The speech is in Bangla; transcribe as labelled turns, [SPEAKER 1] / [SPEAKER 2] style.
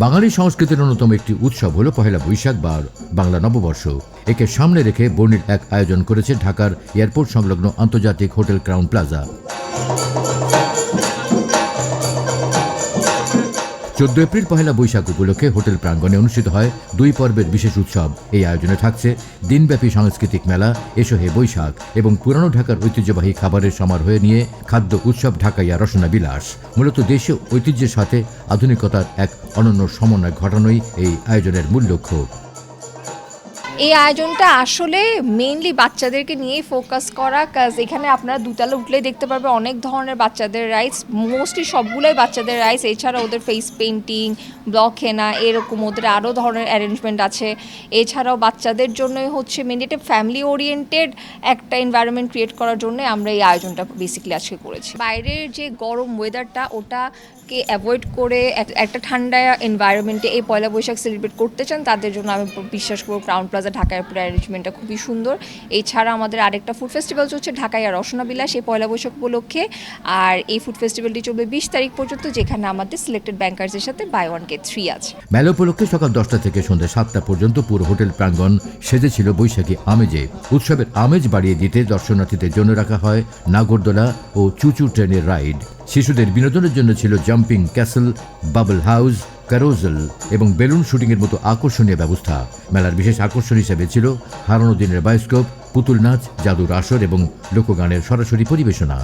[SPEAKER 1] বাঙালি সংস্কৃতির অন্যতম একটি উৎসব হলো পহেলা বৈশাখ বা বাংলা নববর্ষ। একে সামনে রেখে বর্ণিল এক আয়োজন করেছে ঢাকার এয়ারপোর্ট সংলগ্ন আন্তর্জাতিক hotel Crowne Plaza. 14 April Pohela Boishakh উপলক্ষে হোটেল প্রাঙ্গণে অনুষ্ঠিত হয় 2 পর্বের বিশেষ উৎসব। এই আয়োজনে থাকছে দিনব্যাপী সাংস্কৃতিক মেলা, এসো হে বৈশাখ এবং পুরানো ঢাকার ঐতিহ্যবাহী খাবারের সমারোহে নিয়ে খাদ্য উৎসব ঢাকাইয়া রসনা বিলাস। মূলত দেশীয় ঐতিহ্যের সাথে আধুনিকতার এক অনন্য সমন্বয় ঘটানোই এই আয়োজনের মূল লক্ষ্য।
[SPEAKER 2] এই আয়োজনটা আসলে মেইনলি বাচ্চাদেরকে নিয়েই ফোকাস করা, কাজ এখানে আপনারা দুতলা উঠলেই দেখতে পারবে অনেক ধরনের বাচ্চাদের রাইডস, মোস্টলি সবগুলোই বাচ্চাদের রাইডস। এছাড়া ওদের ফেস পেন্টিং, ব্লক হেনা, এরকম ওদের আরও ধরনের অ্যারেঞ্জমেন্ট আছে। এছাড়াও বাচ্চাদের জন্যই হচ্ছে মেনলি একটা ফ্যামিলি ওরিয়েন্টেড একটা এনভায়রনমেন্ট ক্রিয়েট করার জন্য আমরা এই আয়োজনটা বেসিক্যালি আজকে করেছি। বাইরের যে গরম ওয়েদারটা ওটাকে অ্যাভয়েড করে একটা ঠান্ডা এনভায়রনমেন্টে এই পয়লা বৈশাখ সেলিব্রেট করতে চান, তাদের জন্য আমি বিশ্বাস করব ক্রাউন প্লাজা ঢাকা এয়ারপোর্ট অ্যারেঞ্জমেন্টটা খুবই সুন্দর। এছাড়া আমাদের আরেকটা ফুড ফেস্টিভ্যাল চলছে ঢাকাইয়া রসনা বিলাস এই পয়লা বৈশাখ উপলক্ষে। আর এই ফুড ফেস্টিভ্যালটি চলবে 20 তারিখ পর্যন্ত, যেখানে আমাদের সিলেক্টেড ব্যাংকার্সের সাথে বাই 1 get 3 আছে।
[SPEAKER 1] মেলা উপলক্ষে সকাল 10টা থেকে সন্ধ্যা 7টা পর্যন্ত পুরো হোটেল প্রাঙ্গণ সেজেছিল বৈশাখী আমেজে। উৎসবের আমেজ বাড়িয়ে দিতে দর্শনার্থীদের জন্য রাখা হয় নাগরদোলা ও চুচু ট্রেনের রাইড। শিশুদের বিনোদনের জন্য ছিল jumping castle, bubble house, carousel এবং বেলুন শুটিংয়ের মতো আকর্ষণীয় ব্যবস্থা। মেলার বিশেষ আকর্ষণ হিসেবে ছিল হারানো দিনের বায়োস্কোপ, পুতুল নাচ, জাদুর আসর এবং লোকগানের সরাসরি পরিবেশনা।